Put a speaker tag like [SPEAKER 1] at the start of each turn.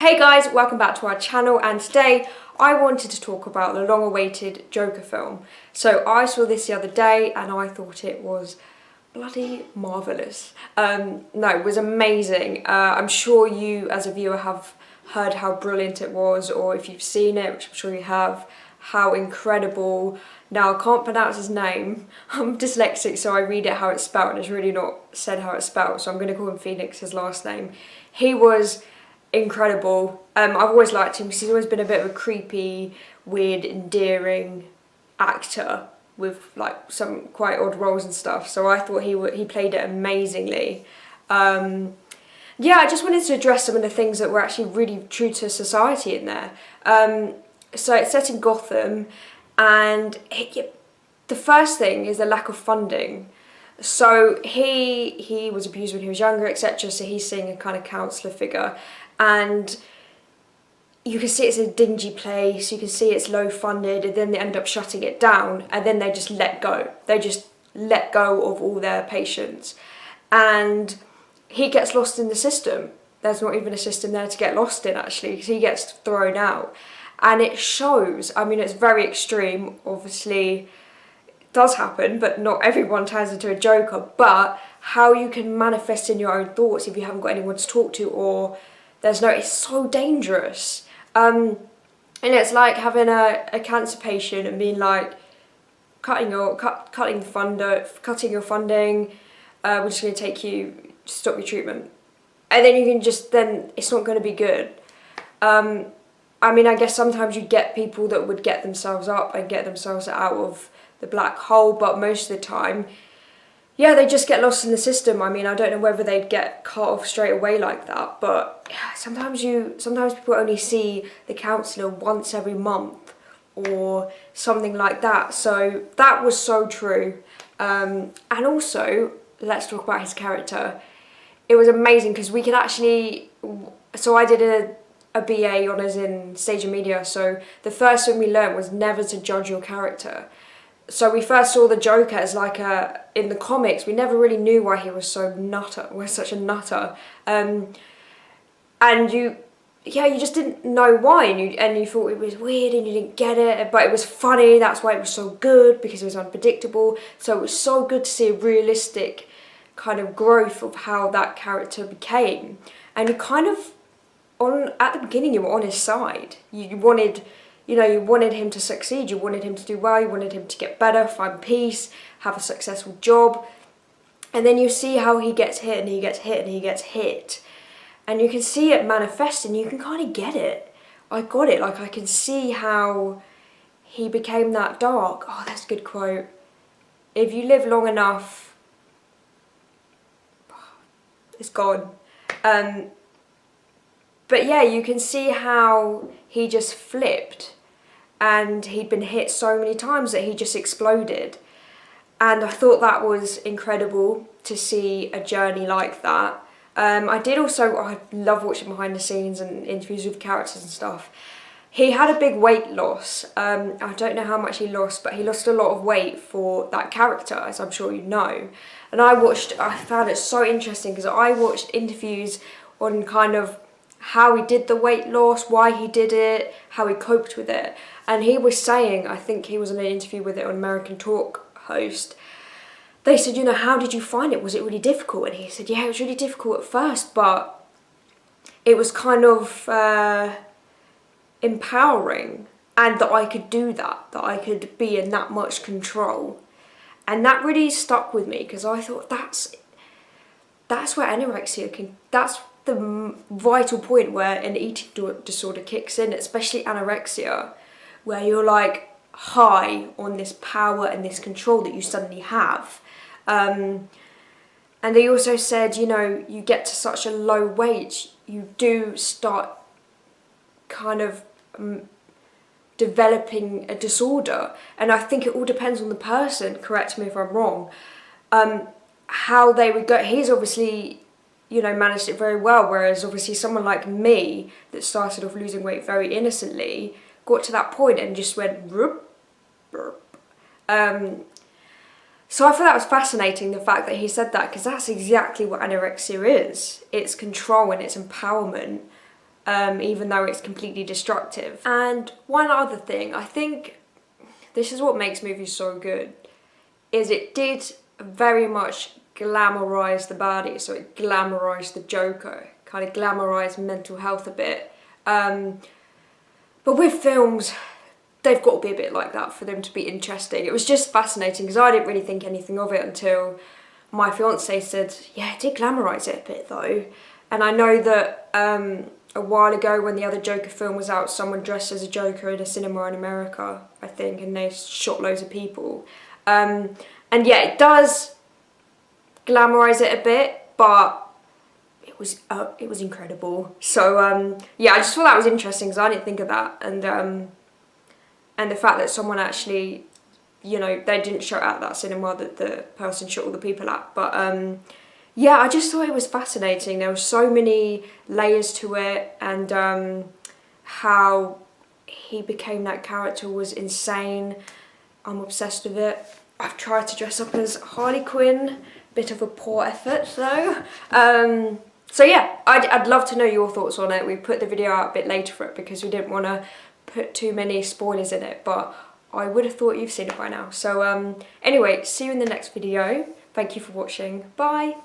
[SPEAKER 1] Hey guys, welcome back to our channel, and today I wanted to talk about the long-awaited Joker film. So I saw this the other day and I thought it was bloody marvellous. No, it was amazing. I'm sure you as a viewer have heard how brilliant it was, or if you've seen it, which I'm sure you have, how incredible. Now I can't pronounce his name. I'm dyslexic, so I read it how it's spelled and it's really not said how it's spelled, so I'm going to call him Phoenix, his last name. He was incredible. I've always liked him because he's always been a bit of a creepy, weird, endearing actor with like some quite odd roles and stuff. So I thought he played it amazingly. Yeah, I just wanted to address some of the things that were actually really true to society in there. So it's set in Gotham, and the first thing is the lack of funding. So he was abused when he was younger, etc. So he's seeing a kind of counsellor figure, and you can see it's a dingy place, you can see it's low funded, and then they end up shutting it down, and then they just let go. They just let go of all their patients, and he gets lost in the system. There's not even a system there to get lost in, actually, because he gets thrown out. And it shows, I mean, it's very extreme, obviously it does happen, but not everyone turns into a Joker, but how you can manifest in your own thoughts if you haven't got anyone to talk to, or it's so dangerous. And it's like having a cancer patient and being like, cutting your funding, we're just going to stop your treatment. And then you can then it's not going to be good. I mean, I guess sometimes you get people that would get themselves up and get themselves out of the black hole, but most of the time, yeah, they just get lost in the system. I mean, I don't know whether they'd get cut off straight away like that, but yeah, sometimes people only see the counsellor once every month or something like that. So that was so true. And also, let's talk about his character. It was amazing because we could actually, so I did a BA honours in stage and media, so the first thing we learned was never to judge your character. So we first saw the Joker as like in the comics, we never really knew why he was such a nutter. And you just didn't know why, and you thought it was weird and you didn't get it, but it was funny. That's why it was so good, because it was unpredictable. So it was so good to see a realistic kind of growth of how that character became. And you kind of, at the beginning, you were on his side. You wanted him to succeed, you wanted him to do well, you wanted him to get better, find peace, have a successful job. And then you see how he gets hit and he gets hit and he gets hit. And you can see it manifest and you can kind of get it. I got it, like I can see how he became that dark. Oh, that's a good quote. If you live long enough, it's gone. But yeah, you can see how he just flipped, and he'd been hit so many times that he just exploded. And I thought that was incredible to see a journey like that. I love watching behind the scenes and interviews with characters and stuff. He had a big weight loss. I don't know how much he lost, but he lost a lot of weight for that character, as I'm sure you know. And I found it so interesting because I watched interviews on kind of how he did the weight loss, why he did it, how he coped with it. And he was saying, I think he was in an interview with it on American Talk host, they said, how did you find it? Was it really difficult? And he said, yeah, it was really difficult at first, but it was kind of empowering, and that I could do that I could be in that much control. And that really stuck with me, because I thought that's where anorexia that's the vital point where an eating disorder kicks in, especially anorexia, where you're like high on this power and this control that you suddenly have. And they also said, you get to such a low weight, you do start kind of developing a disorder. And I think it all depends on the person, correct me if I'm wrong, how they would go. He's obviously managed it very well, whereas obviously someone like me that started off losing weight very innocently got to that point and just went roop, roop. So I thought that was fascinating, the fact that he said that, because that's exactly what anorexia is. It's control and it's empowerment even though it's completely destructive. And one other thing, I think this is what makes movies so good, is it did very much glamorise the baddie, so it glamorised the Joker, kind of glamorised mental health a bit. But with films, they've got to be a bit like that for them to be interesting. It was just fascinating because I didn't really think anything of it until my fiance said, yeah, it did glamorise it a bit though. And I know that a while ago when the other Joker film was out, someone dressed as a Joker in a cinema in America, I think, and they shot loads of people. And yeah, it does glamorise it a bit, but it was incredible. So yeah, I just thought that was interesting because I didn't think of that, and the fact that someone actually, you know, they didn't show at that cinema that the person shot all the people at, but yeah, I just thought it was fascinating. There were so many layers to it, and how he became that character was insane. I'm obsessed with it. I've tried to dress up as Harley Quinn, bit of a poor effort though. So yeah, I'd love to know your thoughts on it. We put the video out a bit later for it because we didn't want to put too many spoilers in it, but I would have thought you've seen it by now. So anyway, see you in the next video. Thank you for watching. Bye.